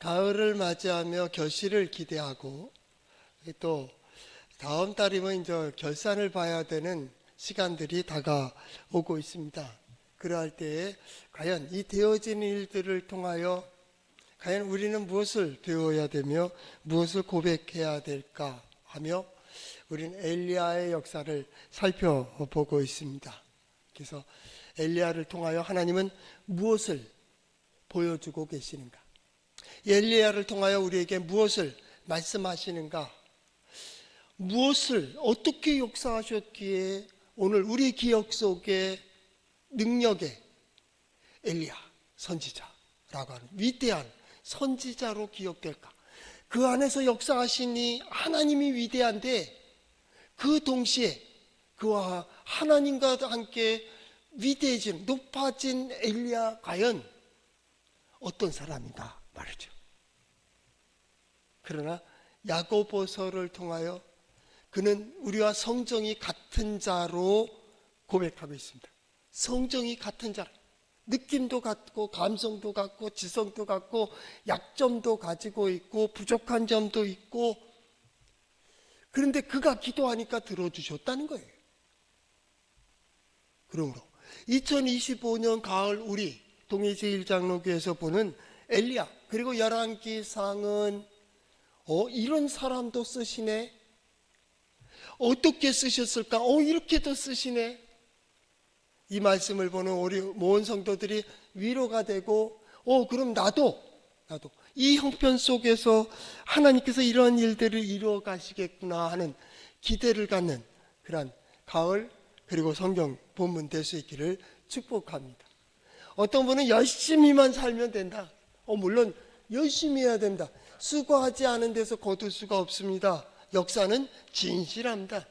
가을을 맞이하며 결실을 기대하고 또 다음 달이면 이제 결산을 봐야 되는 시간들이 다가오고 있습니다. 그러할 때에 과연 이 되어진 일들을 통하여 과연 우리는 무엇을 배워야 되며 무엇을 고백해야 될까 하며 우리는 엘리야의 역사를 살펴보고 있습니다. 그래서 엘리야를 통하여 하나님은 무엇을 보여주고 계시는가? 엘리야를 통하여 우리에게 무엇을 말씀하시는가? 무엇을 어떻게 역사하셨기에 오늘 우리 기억 속에 능력의 엘리야 선지자라고 하는 위대한 선지자로 기억될까? 그 안에서 역사하시니 하나님이 위대한데 그 동시에 그와 하나님과 함께 위대해진 높아진 엘리야 과연 어떤 사람인가 말이죠. 그러나 야고보서를 통하여 그는 우리와 성정이 같은 자로 고백하고 있습니다. 성정이 같은 자, 느낌도 같고 감성도 같고 지성도 같고 약점도 가지고 있고 부족한 점도 있고, 그런데 그가 기도하니까 들어주셨다는 거예요. 그러므로 2025년 가을 우리 동해제1장로교에서 보는 엘리야 그리고 열왕기상은 이런 사람도 쓰시네, 어떻게 쓰셨을까, 이렇게도 쓰시네. 이 말씀을 보는 우리 모은 성도들이 위로가 되고 그럼 나도 이 형편 속에서 하나님께서 이러한 일들을 이루어 가시겠구나 하는 기대를 갖는 그러한 가을 그리고 성경 본문 될 수 있기를 축복합니다. 어떤 분은 열심히만 살면 된다. 물론 열심히 해야 됩니다. 수고하지 않은 데서 거둘 수가 없습니다. 역사는 진실합니다.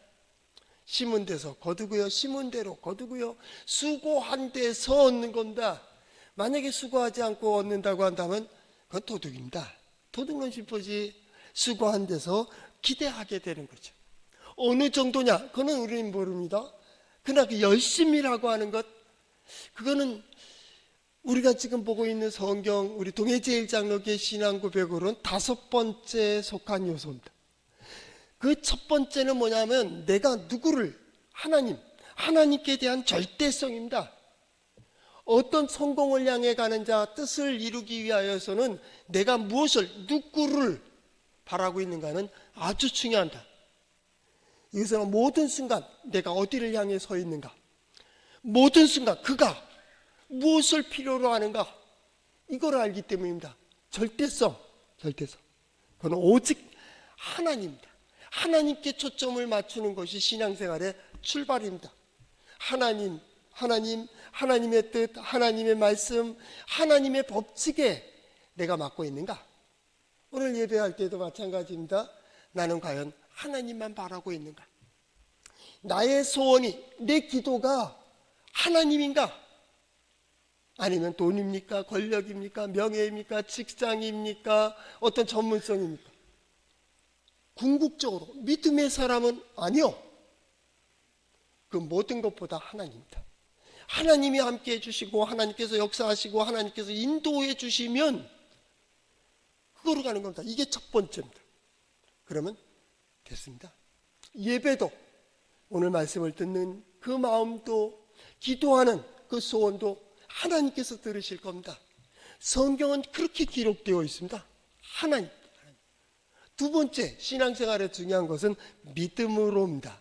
심은 데서 거두고요, 심은 대로 거두고요, 수고한 데서 얻는 겁니다. 만약에 수고하지 않고 얻는다고 한다면 그건 도둑입니다. 도둑은 싶어지. 수고한 데서 기대하게 되는 거죠. 어느 정도냐? 그거는 우리는 모릅니다. 그러나 그 열심이라고 하는 것, 그거는 우리가 지금 보고 있는 성경, 우리 동해제1장로교의 신앙 고백으로는 5번째 속한 요소입니다. 그 첫 번째는 뭐냐면 내가 누구를, 하나님께 대한 절대성입니다. 어떤 성공을 향해 가는 자, 뜻을 이루기 위하여서는 내가 무엇을, 누구를 바라고 있는가는 아주 중요하다. 이것은 모든 순간 내가 어디를 향해 서 있는가, 모든 순간 그가 무엇을 필요로 하는가, 이걸 알기 때문입니다. 절대성. 그건 오직 하나님입니다. 하나님께 초점을 맞추는 것이 신앙생활의 출발입니다. 하나님의 뜻, 하나님의 말씀, 하나님의 법칙에 내가 맡고 있는가? 오늘 예배할 때도 마찬가지입니다. 나는 과연 하나님만 바라고 있는가? 나의 소원이, 내 기도가 하나님인가? 아니면 돈입니까? 권력입니까? 명예입니까? 직장입니까? 어떤 전문성입니까? 궁극적으로 믿음의 사람은 아니요, 그 모든 것보다 하나님입니다. 하나님이 함께 해주시고 하나님께서 역사하시고 하나님께서 인도해 주시면 그거로 가는 겁니다. 이게 첫 번째입니다. 그러면 됐습니다. 예배도, 오늘 말씀을 듣는 그 마음도, 기도하는 그 소원도 하나님께서 들으실 겁니다. 성경은 그렇게 기록되어 있습니다. 하나님. 두 번째, 신앙생활에 중요한 것은 믿음으로입니다.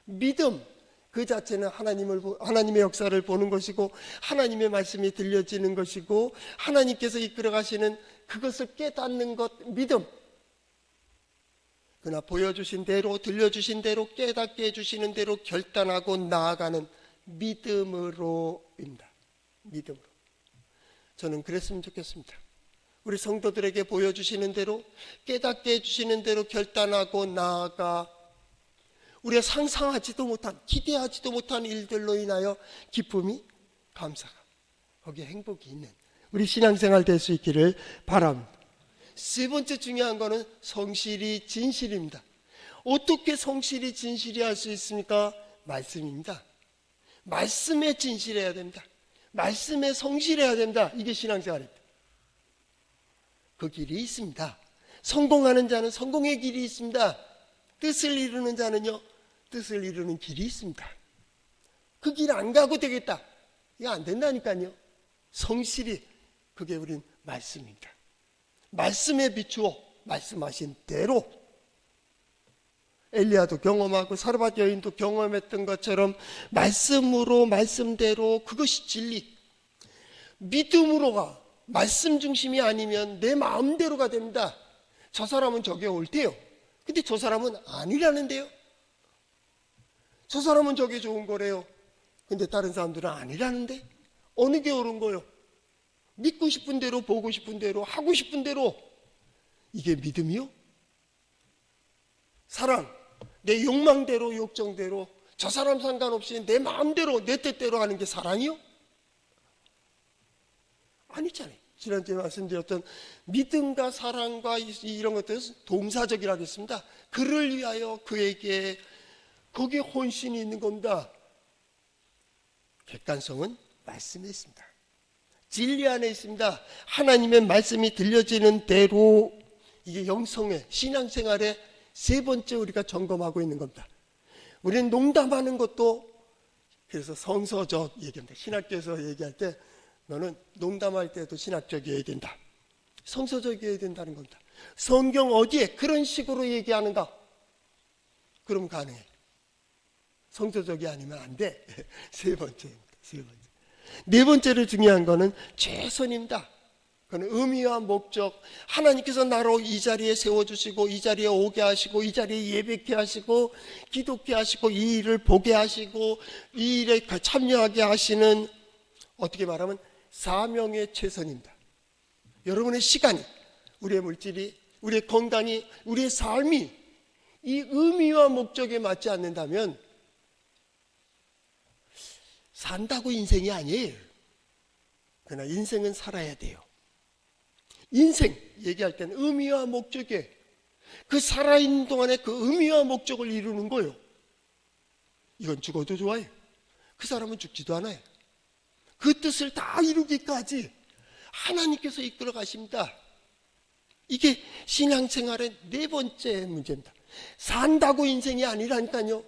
믿음 그 자체는 하나님의 역사를 보는 것이고 하나님의 말씀이 들려지는 것이고 하나님께서 이끌어 가시는 그것을 깨닫는 것, 믿음. 그러나 보여주신 대로, 들려주신 대로, 깨닫게 해주시는 대로 결단하고 나아가는 믿음으로입니다. 믿음으로. 저는 그랬으면 좋겠습니다. 우리 성도들에게 보여주시는 대로, 깨닫게 해주시는 대로 결단하고 나아가 우리가 상상하지도 못한, 기대하지도 못한 일들로 인하여 기쁨이, 감사가, 거기에 행복이 있는 우리 신앙생활 될 수 있기를 바랍니다. 세 번째 중요한 거는 성실히 진실입니다. 어떻게 성실히 진실히 할 수 있습니까? 말씀입니다. 말씀에 진실해야 됩니다. 말씀에 성실해야 됩니다. 이게 신앙생활입니다. 그 길이 있습니다. 성공하는 자는 성공의 길이 있습니다. 뜻을 이루는 자는요, 뜻을 이루는 길이 있습니다. 그 길 안 가고 되겠다, 이거 안 된다니까요. 성실히, 그게 우린 말씀입니다. 말씀에 비추어 말씀하신 대로, 엘리야도 경험하고 사르밧 여인도 경험했던 것처럼 말씀으로, 말씀대로, 그것이 진리. 믿음으로가, 말씀 중심이 아니면 내 마음대로가 됩니다. 저 사람은 저게 옳대요. 근데 저 사람은 아니라는데요. 저 사람은 저게 좋은 거래요. 근데 다른 사람들은 아니라는데. 어느 게 옳은 거요? 믿고 싶은 대로, 보고 싶은 대로, 하고 싶은 대로. 이게 믿음이요? 사랑, 내 욕망대로, 욕정대로, 저 사람 상관없이 내 마음대로, 내 뜻대로 하는 게 사랑이요? 아니잖아요. 지난주에 말씀드렸던 믿음과 사랑과 이런 것들은 동사적이라고 했습니다. 그를 위하여, 그에게, 거기에 혼신이 있는 겁니다. 객관성은 말씀에 있습니다. 진리 안에 있습니다. 하나님의 말씀이 들려지는 대로, 이게 영성의 신앙생활의 세 번째 우리가 점검하고 있는 겁니다. 우리는 농담하는 것도, 그래서 성서적 얘기합니다. 신학교에서 얘기할 때 너는 농담할 때도 신학적이어야 된다, 성서적이어야 된다는 겁니다. 성경 어디에 그런 식으로 얘기하는가? 그럼 가능해. 성서적이 아니면 안 돼. 세 번째입니다. 세 번째. 네 번째로 중요한 거는 최선입니다. 그건 의미와 목적. 하나님께서 나로 이 자리에 세워주시고, 이 자리에 오게 하시고, 이 자리에 예배케 하시고, 기도케 하시고, 이 일을 보게 하시고, 이 일에 참여하게 하시는, 어떻게 말하면 사명의 최선입니다. 여러분의 시간이, 우리의 물질이, 우리의 건강이, 우리의 삶이 이 의미와 목적에 맞지 않는다면 산다고 인생이 아니에요. 그러나 인생은 살아야 돼요. 인생 얘기할 때는 의미와 목적에, 그 살아있는 동안에 그 의미와 목적을 이루는 거예요. 이건 죽어도 좋아요. 그 사람은 죽지도 않아요. 그 뜻을 다 이루기까지 하나님께서 이끌어 가십니다. 이게 신앙생활의 네 번째 문제입니다. 산다고 인생이 아니라니까요.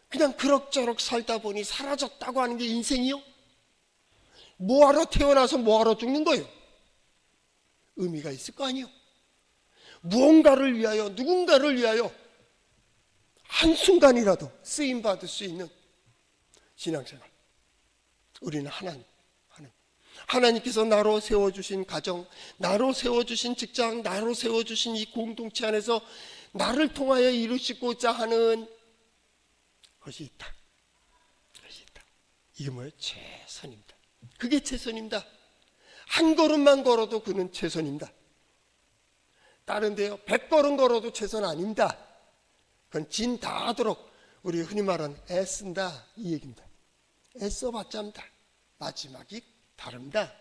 그냥 그럭저럭 살다 보니 사라졌다고 하는 게 인생이요? 뭐하러 태어나서 뭐하러 죽는 거예요? 의미가 있을 거 아니에요? 무언가를 위하여, 누군가를 위하여 한순간이라도 쓰임받을 수 있는 신앙생활. 우리는 하나님께서 나로 세워주신 가정, 나로 세워주신 직장, 나로 세워주신 이 공동체 안에서 나를 통하여 이루시고자 하는 것이 있다. 것이 있다. 이게 뭐예요? 최선입니다. 그게 최선입니다. 한 걸음만 걸어도 그는 최선입니다. 다른데요, 100걸음 걸어도 최선 아닙니다. 그건 진 다 하도록, 우리 흔히 말하는 애쓴다, 이 얘기입니다. 애써봤자입니다. 마지막이 다릅니다.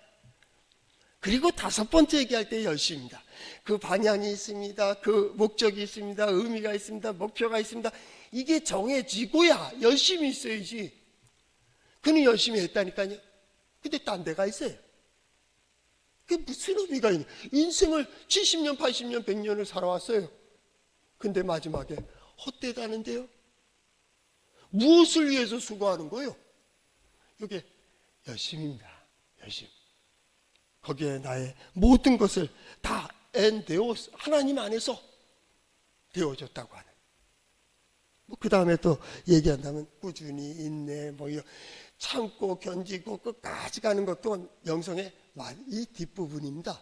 그리고 다섯 번째 얘기할 때 열심입니다. 그 방향이 있습니다. 그 목적이 있습니다. 의미가 있습니다. 목표가 있습니다. 이게 정해지고야 열심히 있어야지. 그는 열심히 했다니까요. 근데 딴 데가 있어요. 그게 무슨 의미가 있냐. 인생을 70년, 80년, 100년을 살아왔어요. 근데 마지막에 헛되다는데요. 무엇을 위해서 수고하는 거예요? 이게 열심입니다. 열심. 거기에 나의 모든 것을 다 엔데오스, 하나님 안에서 되어졌다고 하는. 그 다음에 또 얘기한다면 꾸준히 인내, 참고 견디고 끝까지 가는 것도 영성의 이 뒷부분입니다.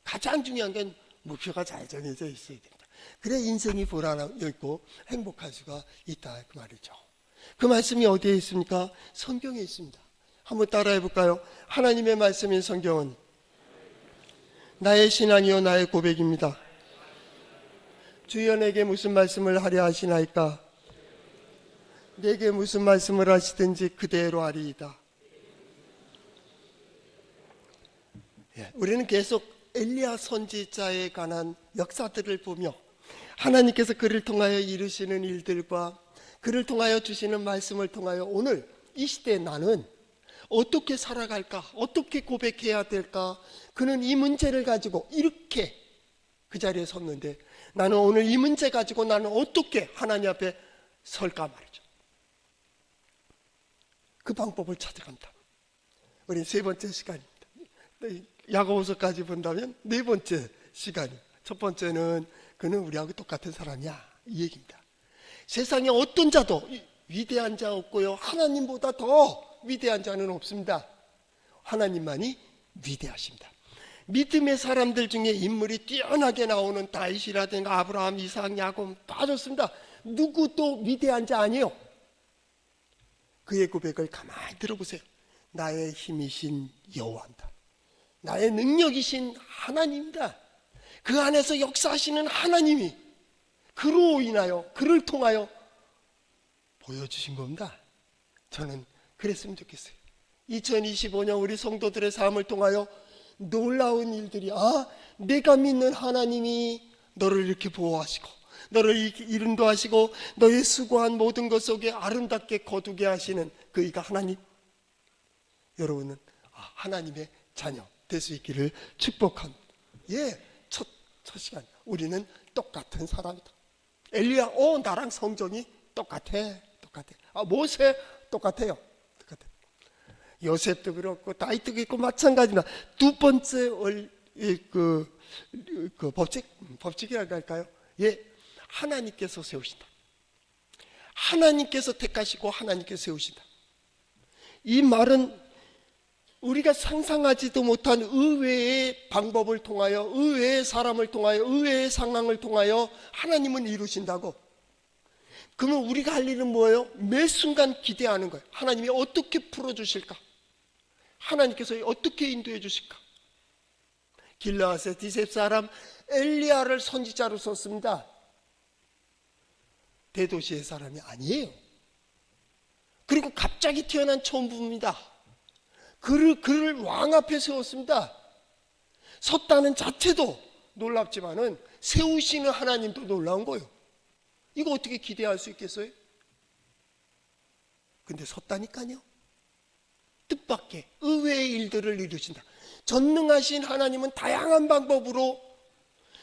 가장 중요한 건 목표가 잘 정해져 있어야 됩니다. 그래 인생이 보람있고 행복할 수가 있다, 그 말이죠. 그 말씀이 어디에 있습니까? 성경에 있습니다. 한번 따라해 볼까요? 하나님의 말씀인 성경은 나의 신앙이요 나의 고백입니다. 주여 내게 무슨 말씀을 하려 하시나이까? 내게 무슨 말씀을 하시든지 그대로 하리이다. 우리는 계속 엘리야 선지자에 관한 역사들을 보며 하나님께서 그를 통하여 이루시는 일들과 그를 통하여 주시는 말씀을 통하여 오늘 이 시대에 나는 어떻게 살아갈까? 어떻게 고백해야 될까? 그는 이 문제를 가지고 이렇게 그 자리에 섰는데, 나는 오늘 이 문제 가지고 나는 어떻게 하나님 앞에 설까 말이죠. 그 방법을 찾아간다. 우리 세 번째 시간입니다. 야고보서까지 본다면 네 번째 시간입니다. 첫 번째는 그는 우리하고 똑같은 사람이야, 이 얘기입니다. 세상에 어떤 자도 위대한 자 없고요, 하나님보다 더 위대한 자는 없습니다. 하나님만이 위대하십니다. 믿음의 사람들 중에 인물이 뛰어나게 나오는 다윗이라든가 아브라함, 이삭, 야곱 다 좋습니다. 누구도 위대한 자 아니에요. 그의 고백을 가만히 들어보세요. 나의 힘이신 여호와입니다. 나의 능력이신 하나님입니다. 그 안에서 역사하시는 하나님이 그로 인하여, 그를 통하여 보여주신 겁니다. 저는 그랬으면 좋겠어요. 2025년 우리 성도들의 삶을 통하여 놀라운 일들이, 내가 믿는 하나님이 너를 이렇게 보호하시고 너를 인도하시고 너의 수고한 모든 것 속에 아름답게 거두게 하시는 그이가 하나님. 여러분은 하나님의 자녀 될 수 있기를 축복합니다. 첫 시간 우리는 똑같은 사람이다. 엘리야, 나랑 성정이 똑같아. 모세 똑같아요. 요셉도 그렇고 다윗도 그렇고 마찬가지입니다. 두 번째 법칙이라고 할까요? 하나님께서 세우신다. 하나님께서 택하시고 하나님께서 세우신다. 이 말은 우리가 상상하지도 못한 의외의 방법을 통하여, 의외의 사람을 통하여, 의외의 상황을 통하여 하나님은 이루신다고. 그러면 우리가 할 일은 뭐예요? 매 순간 기대하는 거예요. 하나님이 어떻게 풀어주실까? 하나님께서 어떻게 인도해 주실까? 길르앗의 디셉 사람 엘리야를 선지자로 썼습니다. 대도시의 사람이 아니에요. 그리고 갑자기 태어난 천부입니다. 그를 왕 앞에 세웠습니다. 섰다는 자체도 놀랍지만은 세우시는 하나님도 놀라운 거예요. 이거 어떻게 기대할 수 있겠어요? 근데 섰다니까요. 뜻밖의 의외의 일들을 이루신다. 전능하신 하나님은 다양한 방법으로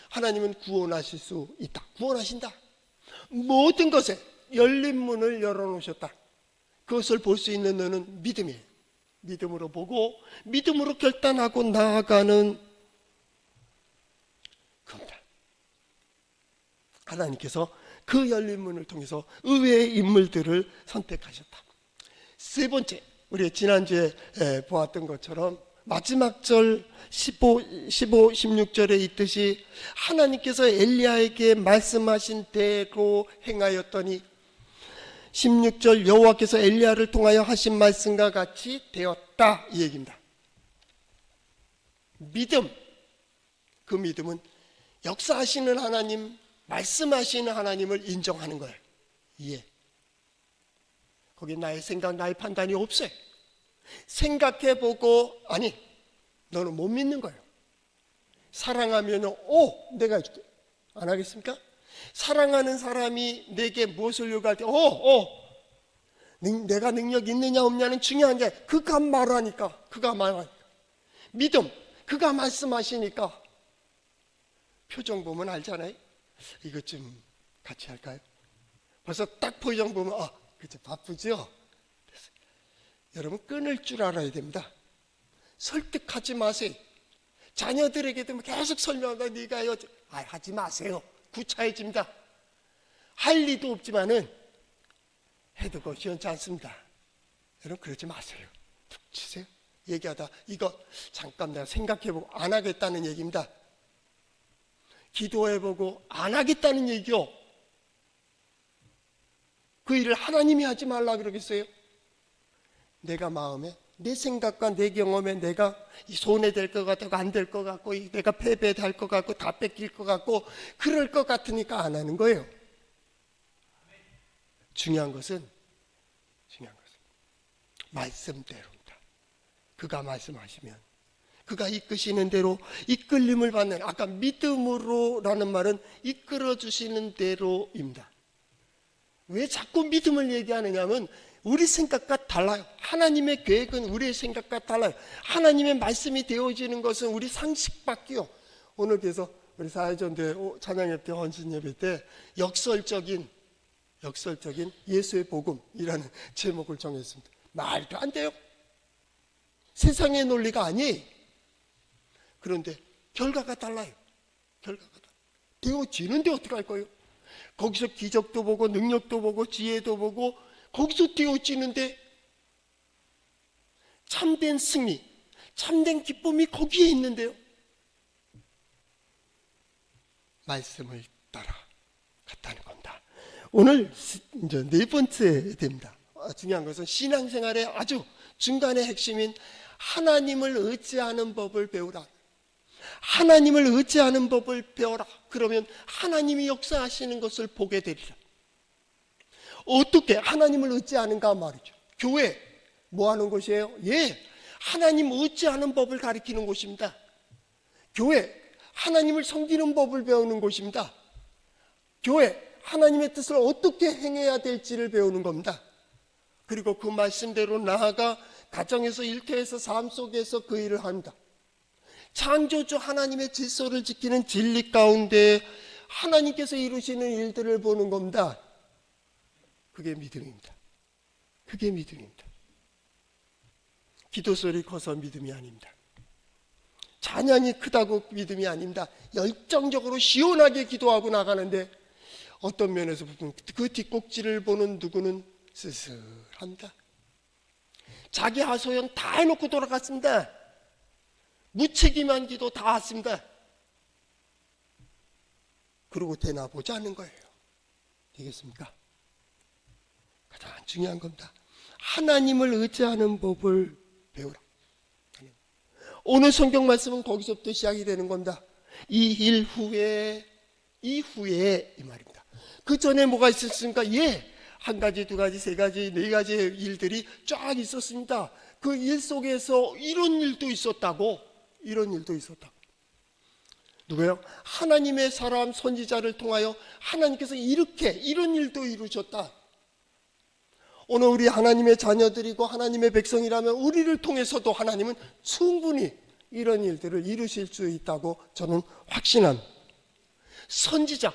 하나님은 구원하실 수 있다. 구원하신다. 모든 것에 열린 문을 열어놓으셨다. 그것을 볼 수 있는 너는 믿음이에요. 믿음으로 보고 믿음으로 결단하고 나아가는 겁니다. 하나님께서 그 열린 문을 통해서 의외의 인물들을 선택하셨다. 세 번째, 우리 지난주에 보았던 것처럼 마지막 절 15, 16절에 있듯이 하나님께서 엘리야에게 말씀하신 대로 행하였더니 16절 여호와께서 엘리야를 통하여 하신 말씀과 같이 되었다, 이 얘기입니다. 믿음, 그 믿음은 역사하시는 하나님, 말씀하시는 하나님을 인정하는 거예요. 거기 나의 생각, 나의 판단이 없어요. 생각해보고 너는 못 믿는 거예요. 사랑하면 내가 해줄게. 안 하겠습니까? 사랑하는 사람이 내게 무엇을 요구할 때 내가 능력 있느냐 없느냐는 중요한 게 그가 말하니까. 믿음, 그가 말씀하시니까. 표정 보면 알잖아요. 이것 좀 같이 할까요? 벌써 딱 표정 보면 그치, 바쁘죠? 여러분, 끊을 줄 알아야 됩니다. 설득하지 마세요. 자녀들에게도 계속 설명하다 네가요, 하지 마세요. 구차해집니다. 할 리도 없지만은 해도 그 시원치 않습니다. 여러분, 그러지 마세요. 툭 치세요. 얘기하다 이거 잠깐 내가 생각해보고 안 하겠다는 얘기입니다. 기도해보고 안 하겠다는 얘기요. 그 일을 하나님이 하지 말라 그러겠어요? 내가 마음에, 내 생각과 내 경험에 내가 손해될 것 같고 안 될 것 같고 내가 패배할 것 같고 다 뺏길 것 같고 그럴 것 같으니까 안 하는 거예요. 중요한 것은 말씀대로입니다. 그가 말씀하시면 그가 이끄시는 대로 이끌림을 받는, 아까 믿음으로라는 말은 이끌어 주시는 대로입니다. 왜 자꾸 믿음을 얘기하느냐 하면 우리 생각과 달라요. 하나님의 계획은 우리의 생각과 달라요. 하나님의 말씀이 되어지는 것은 우리 상식밖에요. 오늘 그래서 우리 사회전대 찬양예배 때, 헌신예배 때 역설적인 예수의 복음이라는 제목을 정했습니다. 말도 안 돼요. 세상의 논리가 아니에요. 그런데 결과가 달라요. 결과가 달라요. 되어지는데 어떡할 거예요? 거기서 기적도 보고 능력도 보고 지혜도 보고 거기서 되어지는데 참된 승리, 참된 기쁨이 거기에 있는데요. 말씀을 따라갔다는 겁니다. 오늘 이제 네 번째 됩니다. 중요한 것은 신앙생활의 아주 중간의 핵심인 하나님을 의지하는 법을 배우라. 하나님을 의지하는 법을 배워라. 그러면 하나님이 역사하시는 것을 보게 되리라. 어떻게 하나님을 의지하는가 말이죠. 교회 뭐 하는 곳이에요? 예, 하나님 의지하는 법을 가리키는 곳입니다. 교회 하나님을 섬기는 법을 배우는 곳입니다. 교회 하나님의 뜻을 어떻게 행해야 될지를 배우는 겁니다. 그리고 그 말씀대로 나아가 가정에서 일터에서 삶 속에서 그 일을 합니다. 창조주 하나님의 질서를 지키는 진리 가운데 하나님께서 이루시는 일들을 보는 겁니다. 그게 믿음입니다. 그게 믿음입니다. 기도 소리 커서 믿음이 아닙니다. 찬양이 크다고 믿음이 아닙니다. 열정적으로 시원하게 기도하고 나가는데 어떤 면에서 보면 그 뒷꼭지를 보는 누구는 쓸쓸합니다. 자기 하소연 다 해놓고 돌아갔습니다. 무책임한 기도 다 왔습니다. 그러고 되나 보지 않는 거예요. 되겠습니까? 가장 중요한 겁니다. 하나님을 의지하는 법을 배우라. 오늘 성경 말씀은 거기서부터 시작이 되는 겁니다. 이 이후에 이 말입니다. 그 전에 뭐가 있었습니까? 예, 한 가지, 두 가지, 세 가지, 네 가지의 일들이 쫙 있었습니다. 그 일 속에서 이런 일도 있었다고. 누구예요? 하나님의 사람 선지자를 통하여 하나님께서 이런 일도 이루셨다. 오늘 우리 하나님의 자녀들이고 하나님의 백성이라면 우리를 통해서도 하나님은 충분히 이런 일들을 이루실 수 있다고 저는 확신합니다. 선지자,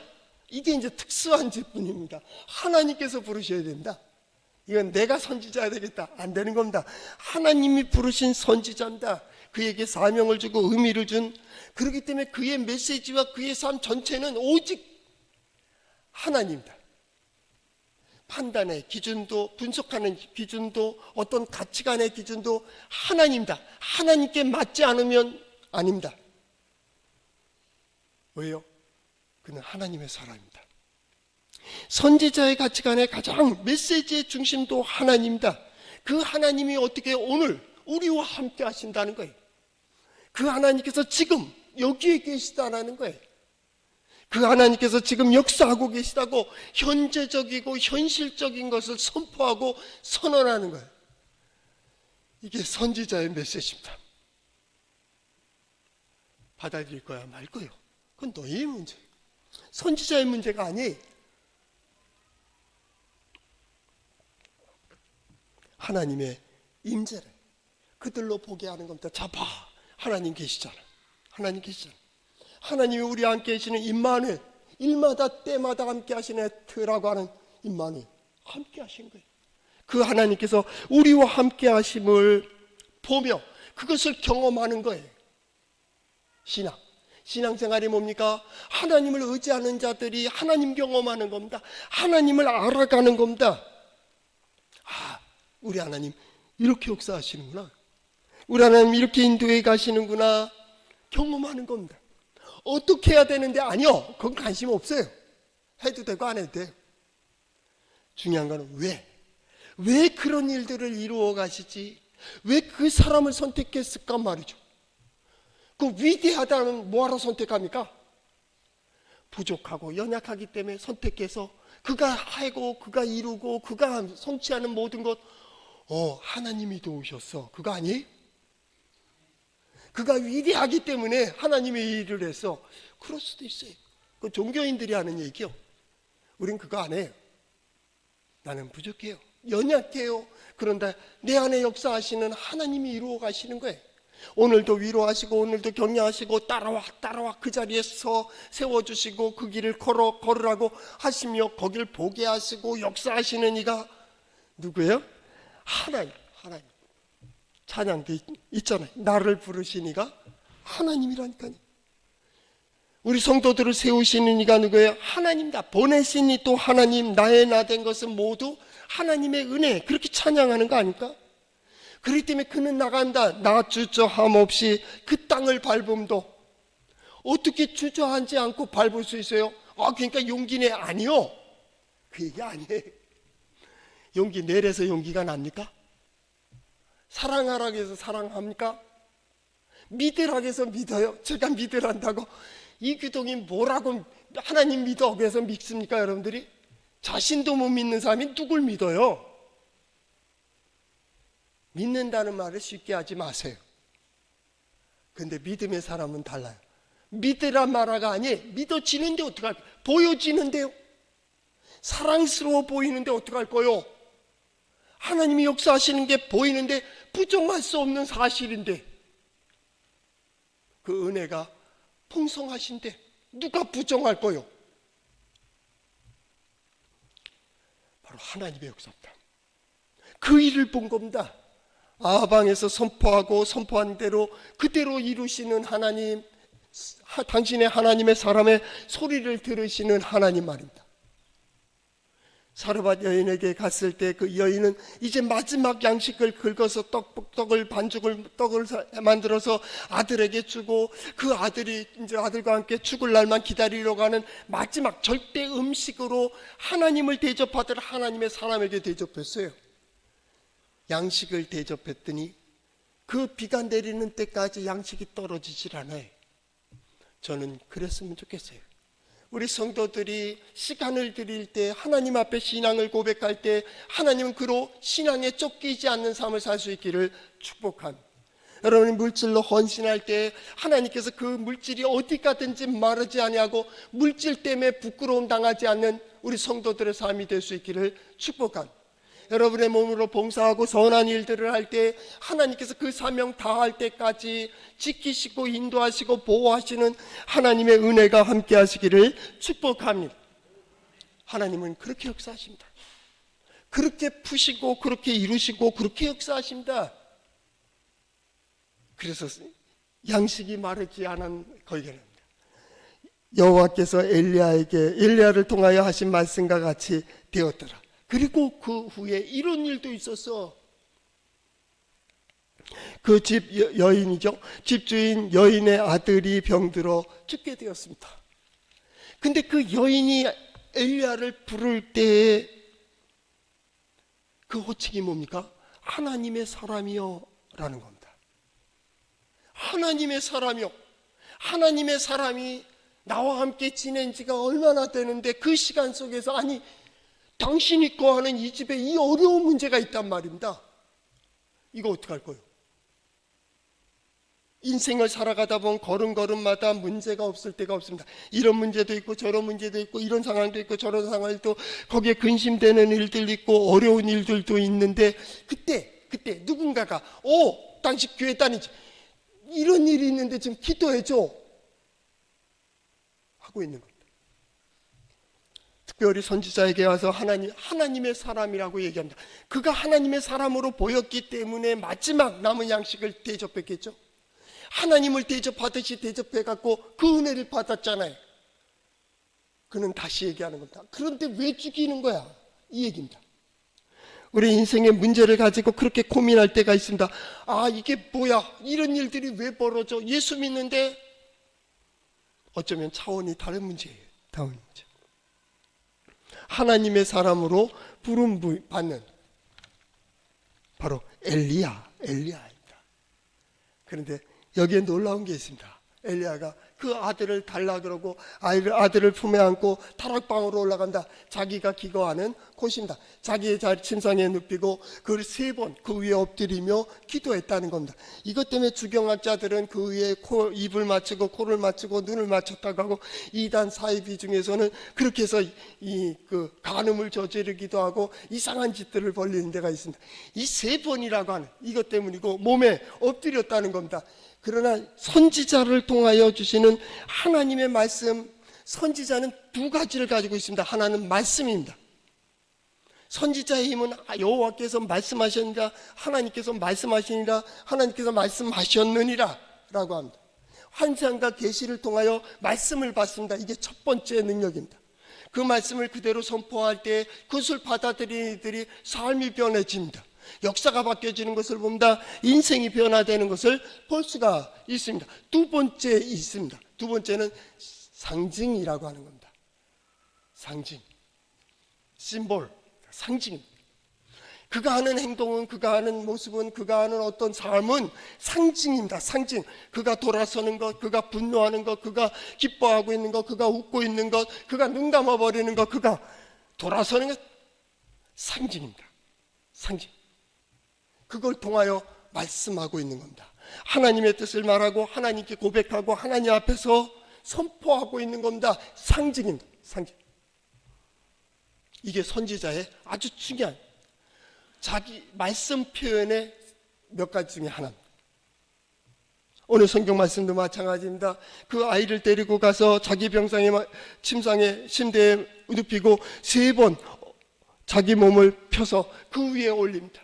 이게 이제 특수한 직분입니다. 하나님께서 부르셔야 된다. 이건 내가 선지자야 되겠다, 안 되는 겁니다. 하나님이 부르신 선지자입니다. 그에게 사명을 주고 의미를 준, 그렇기 때문에 그의 메시지와 그의 삶 전체는 오직 하나님입니다. 판단의 기준도, 분석하는 기준도, 어떤 가치관의 기준도 하나님입니다. 하나님께 맞지 않으면 아닙니다. 왜요? 그는 하나님의 사람입니다. 선지자의 가치관의 가장 메시지의 중심도 하나님입니다. 그 하나님이 어떻게 오늘 우리와 함께 하신다는 거예요. 그 하나님께서 지금 여기에 계시다는 거예요. 그 하나님께서 지금 역사하고 계시다고 현재적이고 현실적인 것을 선포하고 선언하는 거예요. 이게 선지자의 메시지입니다. 받아들일 거야 말 거예요. 그건 너의 문제예요. 선지자의 문제가 아니에요. 하나님의 임재를 그들로 보게 하는 겁니다. 자, 봐. 하나님 계시잖아. 하나님이 우리와 함께 계시는 임마누엘, 일마다 때마다 함께 하시는 에트라고 하는 임마누엘, 함께 하신 거예요. 그 하나님께서 우리와 함께 하심을 보며 그것을 경험하는 거예요. 신앙생활이 뭡니까? 하나님을 의지하는 자들이 하나님 경험하는 겁니다. 하나님을 알아가는 겁니다. 아, 우리 하나님 이렇게 역사하시는구나. 우리 하나님 이렇게 인도해 가시는구나. 경험하는 겁니다. 어떻게 해야 되는데 아니요, 그건 관심 없어요. 해도 되고 안 해도 돼요. 중요한 건 왜 그런 일들을 이루어 가시지? 왜 그 사람을 선택했을까 말이죠. 그 위대하다면 뭐하러 선택합니까? 부족하고 연약하기 때문에 선택해서 그가 하고 그가 이루고 그가 성취하는 모든 것 하나님이 도우셨어. 그거 아니에요? 그가 위대하기 때문에 하나님이 일을 했어. 그럴 수도 있어요. 그 종교인들이 하는 얘기요. 우린 그거 안 해요. 나는 부족해요. 연약해요. 그런데 내 안에 역사하시는 하나님이 이루어 가시는 거예요. 오늘도 위로하시고 오늘도 격려하시고 따라와 그 자리에서 세워주시고 그 길을 걸으라고 하시며 거길 보게 하시고 역사하시는 이가 누구예요? 하나님. 찬양도 있잖아요. 나를 부르신 이가 하나님이라니까요. 우리 성도들을 세우시는 이가 누구예요? 하나님이다. 보내신 이 또 하나님, 나의 나 된 것은 모두 하나님의 은혜. 그렇게 찬양하는 거 아닐까? 그렇기 때문에 그는 나간다. 나 주저함 없이 그 땅을 밟음도. 어떻게 주저하지 않고 밟을 수 있어요? 그러니까 용기 내. 아니요, 그 얘기 아니에요. 용기 내려서 용기가 납니까? 사랑하라고 해서 사랑합니까? 믿으라고 해서 믿어요? 제가 믿으란다고 이규동이 뭐라고 하나님 믿어 그래서 믿습니까? 여러분들이 자신도 못 믿는 사람이 누굴 믿어요? 믿는다는 말을 쉽게 하지 마세요. 근데 믿음의 사람은 달라요. 믿으란 말아가 아니에요. 믿어지는데 어떡할까요? 보여지는데요. 사랑스러워 보이는데 어떡할 거요? 하나님이 역사하시는 게 보이는데 부정할 수 없는 사실인데 그 은혜가 풍성하신데 누가 부정할 거요? 바로 하나님의 역사입니다. 그 일을 본 겁니다. 아방에서 선포한 대로 그대로 이루시는 하나님, 당신의 하나님의 사람의 소리를 들으시는 하나님 말입니다. 사르밧 여인에게 갔을 때 그 여인은 이제 마지막 양식을 긁어서 떡을 만들어서 아들에게 주고 그 아들이 이제 아들과 함께 죽을 날만 기다리려고 하는 마지막 절대 음식으로 하나님을 대접하듯 하나님의 사람에게 대접했어요. 양식을 대접했더니 그 비가 내리는 때까지 양식이 떨어지질 않아요. 저는 그랬으면 좋겠어요. 우리 성도들이 시간을 드릴 때 하나님 앞에 신앙을 고백할 때 하나님은 그로 신앙에 쫓기지 않는 삶을 살 수 있기를 축복합니다. 여러분이 물질로 헌신할 때 하나님께서 그 물질이 어디 가든지 마르지 아니하고 물질 때문에 부끄러움 당하지 않는 우리 성도들의 삶이 될 수 있기를 축복합니다. 여러분의 몸으로 봉사하고 선한 일들을 할 때 하나님께서 그 사명 다할 때까지 지키시고 인도하시고 보호하시는 하나님의 은혜가 함께 하시기를 축복합니다. 하나님은 그렇게 역사하십니다. 그렇게 푸시고 그렇게 이루시고 그렇게 역사하십니다. 그래서 양식이 마르지 않은 거기랍니다. 여호와께서 엘리야를 통하여 하신 말씀과 같이 되었더라. 그리고 그 후에 이런 일도 있었어. 그 집 여인이죠. 집주인 여인의 아들이 병들어 죽게 되었습니다. 근데 그 여인이 엘리야를 부를 때의 그 호칭이 뭡니까? 하나님의 사람이요 라는 겁니다. 하나님의 사람이요. 하나님의 사람이 나와 함께 지낸 지가 얼마나 되는데 그 시간 속에서 당신이 거하는 이 집에 이 어려운 문제가 있단 말입니다. 이거 어떡할 거예요? 인생을 살아가다 보면 걸음걸음마다 문제가 없을 때가 없습니다. 이런 문제도 있고 저런 문제도 있고 이런 상황도 있고 저런 상황도 거기에 근심되는 일들도 있고 어려운 일들도 있는데 그때 누군가가 당신 교회 다니지 이런 일이 있는데 좀 기도해줘 하고 있는 겁니다. 특별히 선지자에게 와서 하나님의 사람이라고 얘기합니다. 그가 하나님의 사람으로 보였기 때문에 마지막 남은 양식을 대접했겠죠. 하나님을 대접하듯이 대접해갖고 그 은혜를 받았잖아요. 그는 다시 얘기하는 겁니다. 그런데 왜 죽이는 거야? 이 얘기입니다. 우리 인생의 문제를 가지고 그렇게 고민할 때가 있습니다. 이게 뭐야? 이런 일들이 왜 벌어져? 예수 믿는데 어쩌면 차원이 다른 문제예요. 다른 문제. 하나님의 사람으로 부름 받는 바로 엘리야입니다. 그런데 여기에 놀라운 게 있습니다. 엘리야가 그 아들을 달라 그러고 아들을 품에 안고 다락방으로 올라간다. 자기가 기거하는 곳입니다. 자기의 침상에 눕히고 그를 3번 그 위에 엎드리며 기도했다는 겁니다. 이것 때문에 주경학자들은 그 위에 입을 맞추고 코를 맞추고 눈을 맞췄다고 하고, 이단 사이비 중에서는 그렇게 해서 그 간음을 저지르기도 하고 이상한 짓들을 벌리는 데가 있습니다. 이 3번이라고 하는 이것 때문이고 몸에 엎드렸다는 겁니다. 그러나 선지자를 통하여 주시는 하나님의 말씀, 선지자는 2가지를 가지고 있습니다. 하나는 말씀입니다. 선지자의 힘은 여호와께서 말씀하셨느니라, 하나님께서 말씀하시니라, 하나님께서 말씀하셨느니라 라고 합니다. 환상과 계시를 통하여 말씀을 받습니다. 이게 첫 번째 능력입니다. 그 말씀을 그대로 선포할 때 그것을 받아들이는 이들이 삶이 변해집니다. 역사가 바뀌어지는 것을 봅니다. 인생이 변화되는 것을 볼 수가 있습니다. 2번째 있습니다. 2번째는 상징이라고 하는 겁니다. 상징, 심볼, 상징. 그가 하는 행동은, 그가 하는 모습은, 그가 하는 어떤 삶은 상징입니다. 상징. 그가 돌아서는 것, 그가 분노하는 것, 그가 기뻐하고 있는 것, 그가 웃고 있는 것, 그가 눈 감아버리는 것, 그가 돌아서는 것, 상징입니다. 상징. 그걸 통하여 말씀하고 있는 겁니다. 하나님의 뜻을 말하고 하나님께 고백하고 하나님 앞에서 선포하고 있는 겁니다. 상징입니다. 상징. 이게 선지자의 아주 중요한 자기 말씀 표현의 몇 가지 중에 하나입니다. 오늘 성경 말씀도 마찬가지입니다. 그 아이를 데리고 가서 자기 병상에 침상에 침대에 눕히고 3번 자기 몸을 펴서 그 위에 올립니다.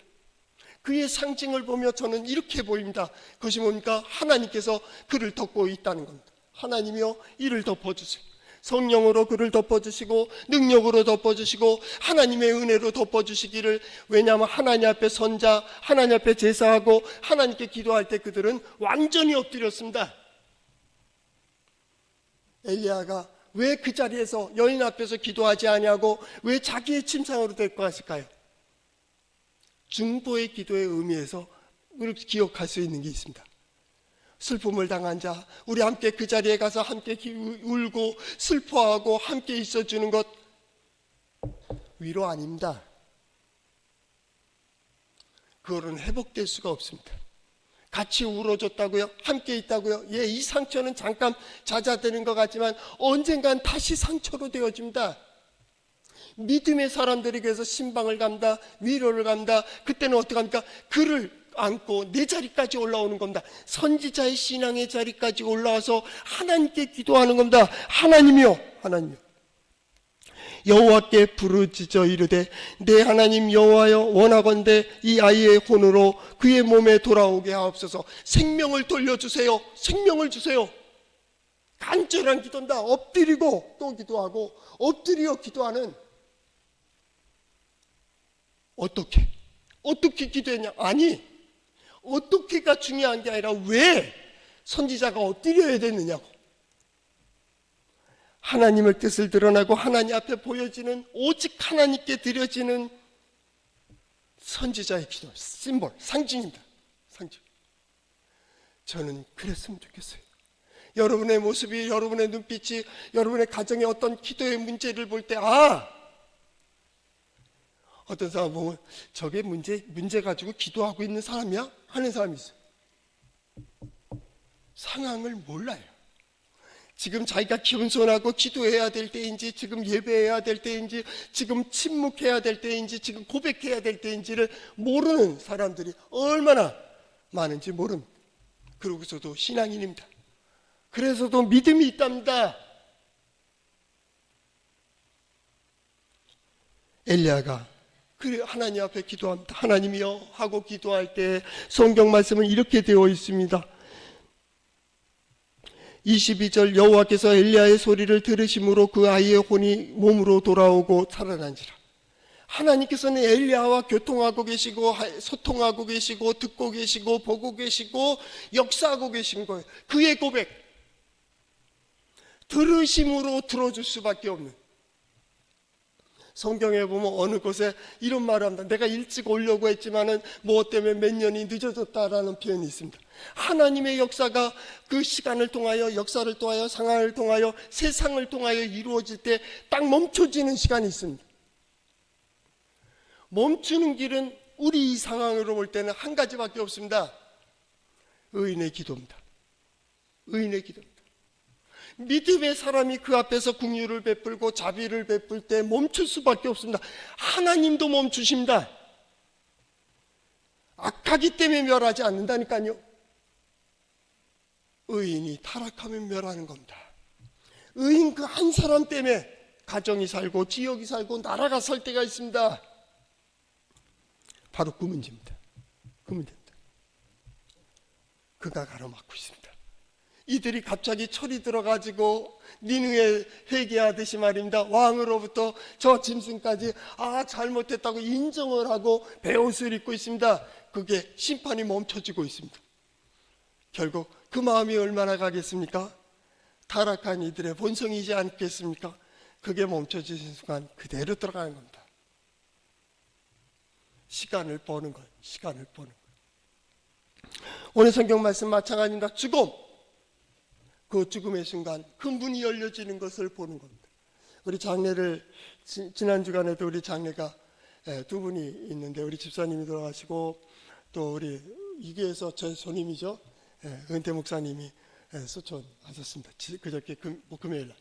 그의 상징을 보며 저는 이렇게 보입니다. 그것이 뭡니까? 하나님께서 그를 덮고 있다는 겁니다. 하나님이여 이를 덮어주세요. 성령으로 그를 덮어주시고 능력으로 덮어주시고 하나님의 은혜로 덮어주시기를. 왜냐하면 하나님 앞에 선자, 하나님 앞에 제사하고 하나님께 기도할 때 그들은 완전히 엎드렸습니다. 엘리야가 왜 그 자리에서 여인 앞에서 기도하지 아니하고 왜 자기의 침상으로 데리고 갔을까요? 중보의 기도의 의미에서 우리를 기억할 수 있는 게 있습니다. 슬픔을 당한 자, 우리 함께 그 자리에 가서 함께 울고 슬퍼하고 함께 있어주는 것, 위로 아닙니다. 그거는 회복될 수가 없습니다. 같이 울어줬다고요? 함께 있다고요? 예, 이 상처는 잠깐 잦아드는 것 같지만 언젠간 다시 상처로 되어집니다. 믿음의 사람들에게서 신방을 갑니다. 위로를 갑니다. 그때는 어떻게 합니까? 그를 안고 내 자리까지 올라오는 겁니다. 선지자의 신앙의 자리까지 올라와서 하나님께 기도하는 겁니다. 하나님이요, 하나님이요. 여호와께 부르짖어 이르되 내 하나님 여호와여 원하건대 이 아이의 혼으로 그의 몸에 돌아오게 하옵소서. 생명을 돌려주세요. 생명을 주세요. 간절한 기도입니다. 엎드리고 또 기도하고 엎드려 기도하는. 어떻게 기도했냐? 아니, 어떻게가 중요한 게 아니라 왜 선지자가 엎드려야 됐느냐고. 하나님의 뜻을 드러나고 하나님 앞에 보여지는, 오직 하나님께 드려지는 선지자의 기도, 심볼, 상징입니다. 상징. 저는 그랬으면 좋겠어요. 여러분의 모습이, 여러분의 눈빛이, 여러분의 가정의 어떤 기도의 문제를 볼 때, 어떤 사람 보면 저게 문제 가지고 기도하고 있는 사람이야? 하는 사람이 있어요. 상황을 몰라요. 지금 자기가 겸손하고 기도해야 될 때인지, 지금 예배해야 될 때인지, 지금 침묵해야 될 때인지, 지금 고백해야 될 때인지를 모르는 사람들이 얼마나 많은지 모릅니다. 그러고서도 신앙인입니다. 그래서도 믿음이 있답니다. 엘리야가 그래 하나님 앞에 기도합니다. 하나님이여 하고 기도할 때 성경 말씀은 이렇게 되어 있습니다. 22절 여호와께서 엘리야의 소리를 들으심으로 그 아이의 혼이 몸으로 돌아오고 살아난지라. 하나님께서는 엘리야와 교통하고 계시고 소통하고 계시고 듣고 계시고 보고 계시고 역사하고 계신 거예요. 그의 고백, 들으심으로 들어줄 수밖에 없는, 성경에 보면 어느 곳에 이런 말을 합니다. 내가 일찍 오려고 했지만은 뭐 때문에 몇 년이 늦어졌다라는 표현이 있습니다. 하나님의 역사가 그 시간을 통하여, 역사를 통하여, 상황을 통하여, 세상을 통하여 이루어질 때 딱 멈춰지는 시간이 있습니다. 멈추는 길은 우리 이 상황으로 볼 때는 한 가지밖에 없습니다. 의인의 기도입니다. 의인의 기도입니다. 믿음의 사람이 그 앞에서 긍휼을 베풀고 자비를 베풀 때 멈출 수밖에 없습니다. 하나님도 멈추십니다. 악하기 때문에 멸하지 않는다니까요. 의인이 타락하면 멸하는 겁니다. 의인 그 한 사람 때문에 가정이 살고 지역이 살고 나라가 살 때가 있습니다. 바로 그 문제입니다. 그 문제입니다. 그가 가로막고 있습니다. 이들이 갑자기 철이 들어가지고 니느웨 회개하듯이 말입니다. 왕으로부터 저 짐승까지 잘못했다고 인정을 하고 베옷을 입고 있습니다. 그게 심판이 멈춰지고 있습니다. 결국 그 마음이 얼마나 가겠습니까? 타락한 이들의 본성이지 않겠습니까? 그게 멈춰지는 순간 그대로 들어가는 겁니다. 시간을 버는 거예요. 시간을 버는 거예요. 오늘 성경 말씀 마찬가지입니다. 죽음. 그 죽음의 순간 그 문이 열려지는 것을 보는 겁니다. 우리 장례를 지난 주간에도 우리 장례가 두 분이 있는데 우리 집사님이 돌아가시고 또 우리 이교에서 제 손님이죠. 은퇴 목사님이 소천하셨습니다. 그저께 금요일 날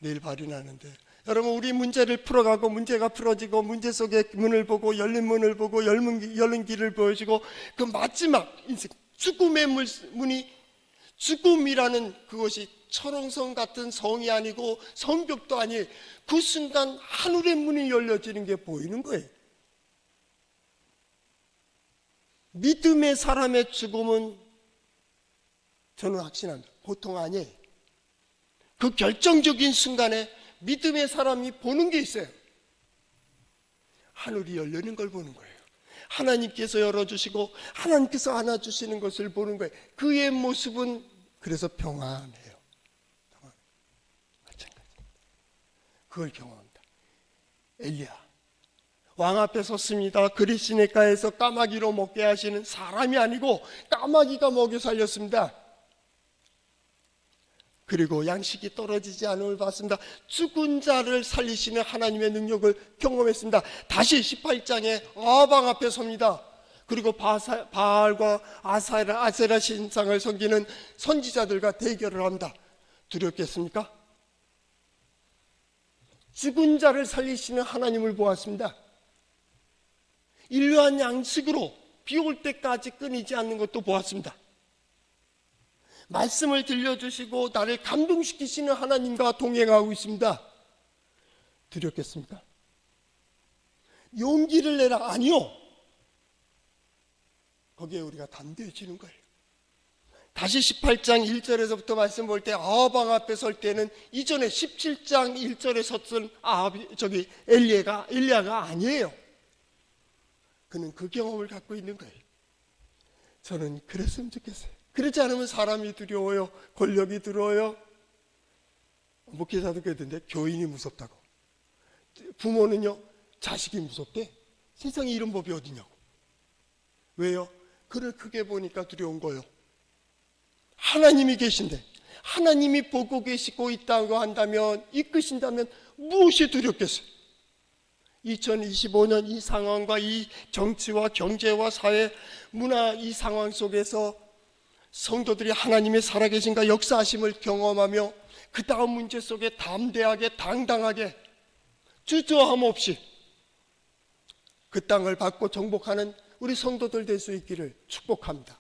내일 발이 나는데 여러분 우리 문제를 풀어가고 문제가 풀어지고 문제 속에 문을 보고 열린 문을 보고 열린 길을 보여주고 그 마지막 인생 죽음의 문이 죽음이라는 그것이 철옹성 같은 성이 아니고 성벽도 아니에요. 그 순간 하늘의 문이 열려지는 게 보이는 거예요. 믿음의 사람의 죽음은 저는 확신합니다. 보통 아니에요. 그 결정적인 순간에 믿음의 사람이 보는 게 있어요. 하늘이 열리는 걸 보는 거예요. 하나님께서 열어주시고 하나님께서 안아주시는 것을 보는 거예요. 그의 모습은 그래서 평안해요. 마찬가지. 그걸 경험합니다. 엘리야 왕 앞에 섰습니다. 그리시네가에서 까마귀로 먹게 하시는 사람이 아니고 까마귀가 먹여 살렸습니다. 그리고 양식이 떨어지지 않음을 봤습니다. 죽은 자를 살리시는 하나님의 능력을 경험했습니다. 다시 18장에 아방 앞에 섭니다. 그리고 바알과 아세라 신상을 섬기는 선지자들과 대결을 합니다. 두렵겠습니까? 죽은 자를 살리시는 하나님을 보았습니다. 인류한 양식으로 비 올 때까지 끊이지 않는 것도 보았습니다. 말씀을 들려주시고 나를 감동시키시는 하나님과 동행하고 있습니다. 두렵겠습니까? 용기를 내라. 아니요. 거기에 우리가 담대해지는 거예요. 다시 18장 1절에서부터 말씀 볼 때 아방 앞에 설 때는 이전에 17장 1절에 섰던 엘리야가 아니에요. 그는 그 경험을 갖고 있는 거예요. 저는 그랬으면 좋겠어요. 그렇지 않으면 사람이 두려워요. 권력이 두려워요. 목회자도 그랬던데 교인이 무섭다고. 부모는요 자식이 무섭대. 세상에 이런 법이 어디냐고. 왜요? 그를 크게 보니까 두려운 거예요. 하나님이 계신데 하나님이 보고 계시고 있다고 한다면 이끄신다면 무엇이 두렵겠어요? 2025년 이 상황과 이 정치와 경제와 사회, 문화 이 상황 속에서 성도들이 하나님의 살아계신가 역사하심을 경험하며 그 다음 문제 속에 담대하게 당당하게 주저함 없이 그 땅을 받고 정복하는 우리 성도들 될 수 있기를 축복합니다.